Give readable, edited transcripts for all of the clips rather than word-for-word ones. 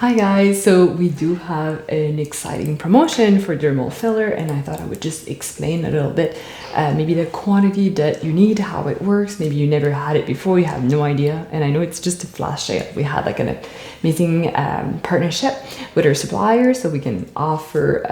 Hi guys, so we do have an exciting promotion for dermal filler, and I thought I would just explain a little bit, maybe the quantity that you need, how it works. Maybe you never had it before, you have no idea, and I know it's just a flash sale. We had like an amazing partnership with our suppliers, so we can offer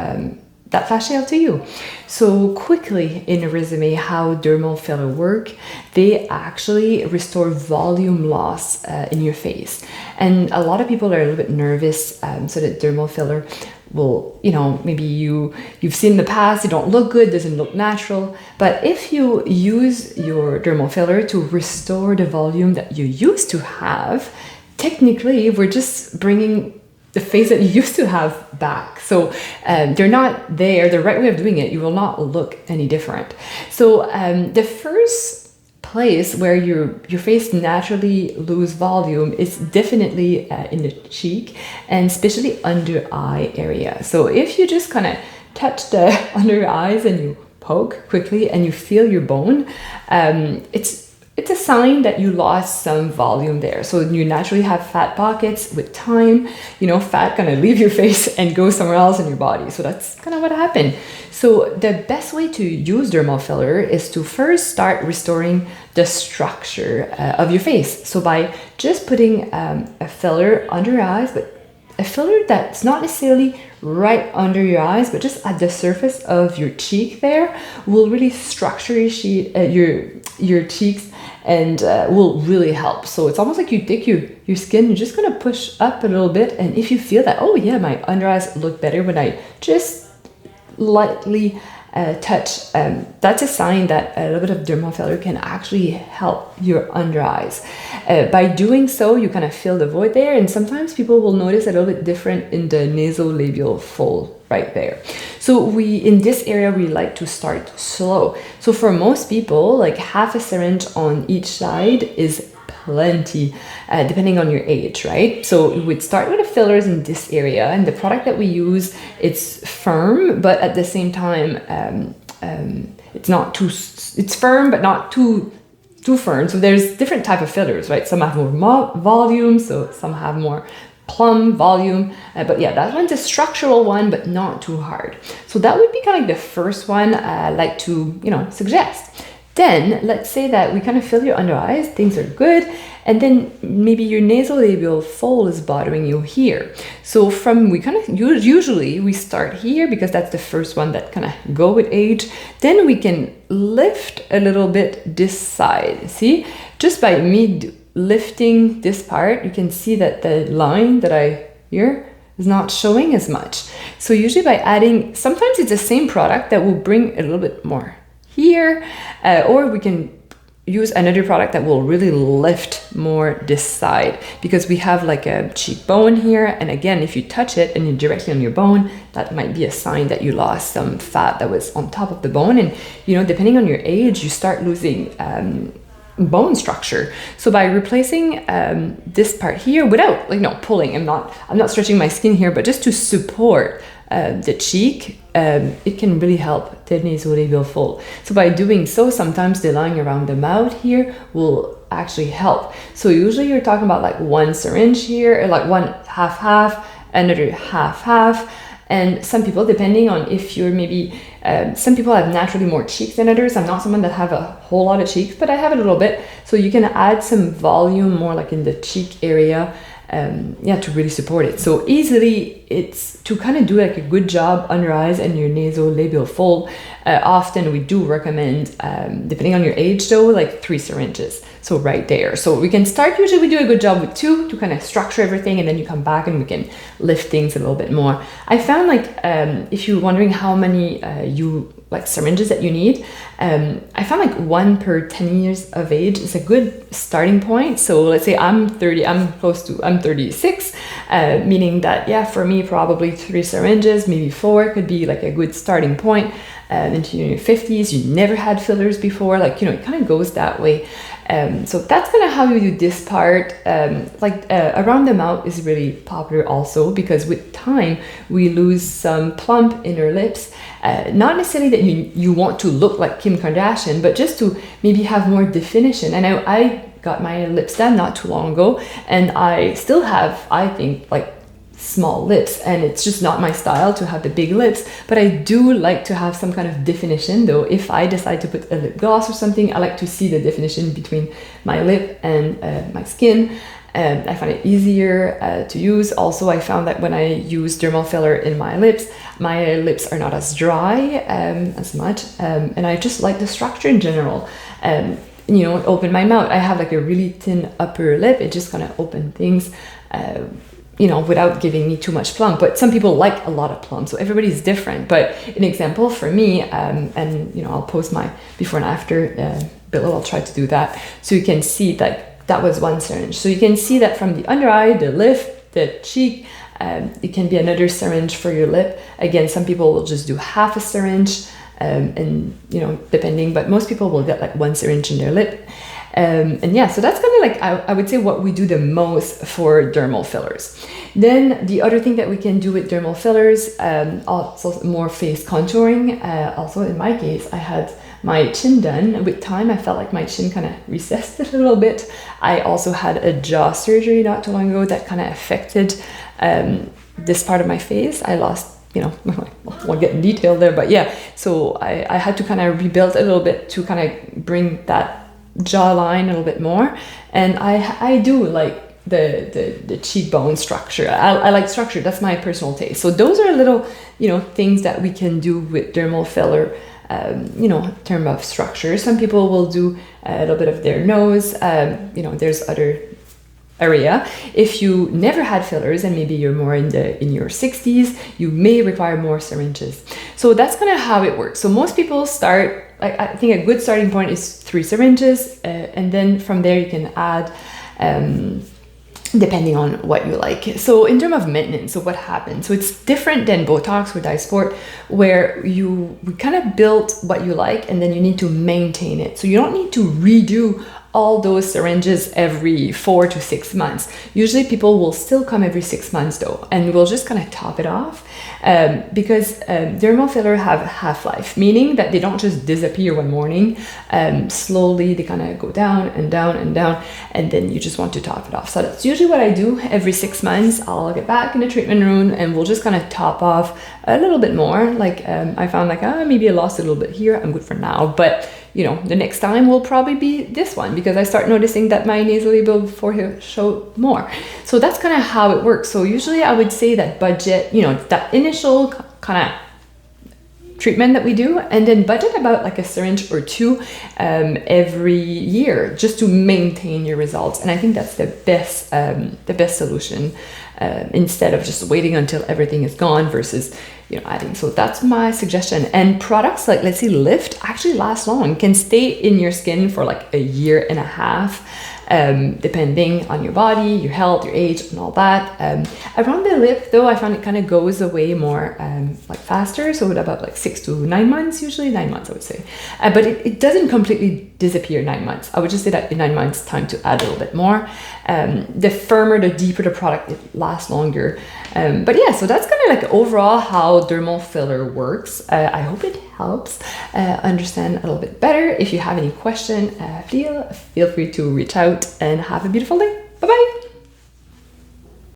that flash sale to you. So quickly in a resume, how dermal filler work, they actually restore volume loss in your face. And a lot of people are a little bit nervous, so that dermal filler will, maybe you've seen in the past, it don't look good, doesn't look natural. But if you use your dermal filler to restore the volume that you used to have, technically we're just bringing the face that you used to have back. So they're not there. The right way of doing it, you will not look any different. So the first place where your face naturally lose volume is definitely in the cheek, and especially under eye area. So if you just kind of touch the under your eyes and you poke quickly and you feel your bone, it's a sign that you lost some volume there. So you naturally have fat pockets with time, fat gonna leave your face and go somewhere else in your body. So that's kind of what happened. So the best way to use dermal filler is to first start restoring the structure of your face. So by just putting a filler under your eyes, but a filler that's not necessarily right under your eyes, but just at the surface of your cheek there, will really structure your cheeks and will really help. So it's almost like you take your skin, you're just gonna push up a little bit, and if you feel that, oh yeah, my under eyes look better when I just lightly touch, that's a sign that a little bit of dermal filler can actually help your under eyes. By doing so, you kind of fill the void there, and sometimes people will notice a little bit different in the nasolabial fold right there. So in this area, we like to start slow. So for most people, like half a syringe on each side is plenty, depending on your age, right? So we'd start with the fillers in this area, and the product that we use, it's firm, but at the same time, it's firm, but not too firm. So there's different type of fillers, right? Some have more volume, so some have more plumb volume, but yeah, that one's a structural one, but not too hard. So that would be kind of like the first one I like to, suggest. Then let's say that we kind of fill your under eyes, things are good, and then maybe your nasolabial fold is bothering you here. So we kind of usually we start here because that's the first one that kind of go with age. Then we can lift a little bit this side. See, just by me lifting this part, you can see that the line that I here is not showing as much. So usually by adding, sometimes it's the same product that will bring a little bit more here, or we can use another product that will really lift more this side, because we have like a cheekbone here, and again, if you touch it and you're directly on your bone, that might be a sign that you lost some fat that was on top of the bone. And depending on your age, you start losing bone structure. So by replacing this part here without pulling, I'm not stretching my skin here, but just to support the cheek, it can really help the nasolabial fold. So by doing so, sometimes the line around the mouth here will actually help. So usually you're talking about like one syringe here, or like one half, another half. And some people, depending on if you're maybe, some people have naturally more cheeks than others. I'm not someone that have a whole lot of cheeks, but I have a little bit. So you can add some volume more like in the cheek area, to really support it. So easily, it's to kind of do like a good job under eyes and your nasolabial fold. Often we do recommend, depending on your age though, like 3 syringes. So right there. So we can start, usually we do a good job with 2 to kind of structure everything, and then you come back and we can lift things a little bit more. I found if you're wondering how many syringes that you need, I found like 1 per 10 years of age is a good starting point. So let's say I'm 36, meaning that, for me, probably 3 syringes, maybe 4 could be like a good starting point. Into your 50s, you never had fillers before, it kind of goes that way. So that's kind of how you do this part. Around the mouth is really popular also, because with time we lose some plump inner lips. Not necessarily that you want to look like Kim Kardashian, but just to maybe have more definition. And I got my lips done not too long ago, and I still have, I think, like small lips, and it's just not my style to have the big lips, but I do like to have some kind of definition. Though if I decide to put a lip gloss or something, I like to see the definition between my lip and my skin. I find it easier to use. Also, I found that when I use dermal filler in my lips are not as dry as much, and I just like the structure in general. Open my mouth. I have like a really thin upper lip. It just kind of open things, without giving me too much plump. But some people like a lot of plump, so everybody's different. But an example for me, I'll post my before and after below. I'll try to do that so you can see that was one syringe. So you can see that from the under eye, the lip, the cheek. It can be another syringe for your lip. Again, some people will just do half a syringe. Depending, but most people will get like one syringe in their lip. So that's kind of like, I would say what we do the most for dermal fillers. Then the other thing that we can do with dermal fillers, also more face contouring. Also in my case, I had my chin done. With time, I felt like my chin kind of recessed a little bit. I also had a jaw surgery not too long ago that kind of affected this part of my face. I lost, won't get in detail there, but yeah. So I had to kind of rebuild a little bit to kind of bring that jawline a little bit more. And I do like the cheekbone structure. I like structure. That's my personal taste. So those are little, things that we can do with dermal filler. In terms of structure. Some people will do a little bit of their nose. There's other area. If you never had fillers and maybe you're more in your 60s, you may require more syringes. So that's kind of how it works. So most people start, I think a good starting point is 3 syringes, and then from there you can add depending on what you like. So in terms of maintenance, so what happens? So it's different than Botox or Dysport, where we kind of build what you like and then you need to maintain it. So you don't need to redo all those syringes every 4 to 6 months. Usually people will still come every 6 months though, and we'll just kind of top it off because dermal filler have a half-life, meaning that they don't just disappear one morning. Slowly they kind of go down and down and down, and then you just want to top it off. So that's usually what I do. Every 6 months I'll get back in the treatment room and we'll just kind of top off a little bit more. I found maybe I lost a little bit here, I'm good for now, but the next time will probably be this one because I start noticing that my nasolabial forehead show more. So that's kind of how it works. So usually I would say that budget, that initial kind of treatment that we do, and then budget about like a syringe or 2 every year just to maintain your results. And I think that's the best solution instead of just waiting until everything is gone versus adding. So that's my suggestion. And products like, let's say, Lift actually last long, can stay in your skin for like a year and a half, depending on your body, your health, your age, and all that. Around the lip though, I found it kind of goes away more faster. So about like 6 to 9 months, usually 9 months I would say. But it doesn't completely disappear 9 months. I would just say that in 9 months time to add a little bit more. The firmer, the deeper the product, it lasts longer. But yeah, so that's kind of like overall how dermal filler works. I hope it helps understand a little bit better. If you have any question, feel free to reach out and have a beautiful day. Bye-bye.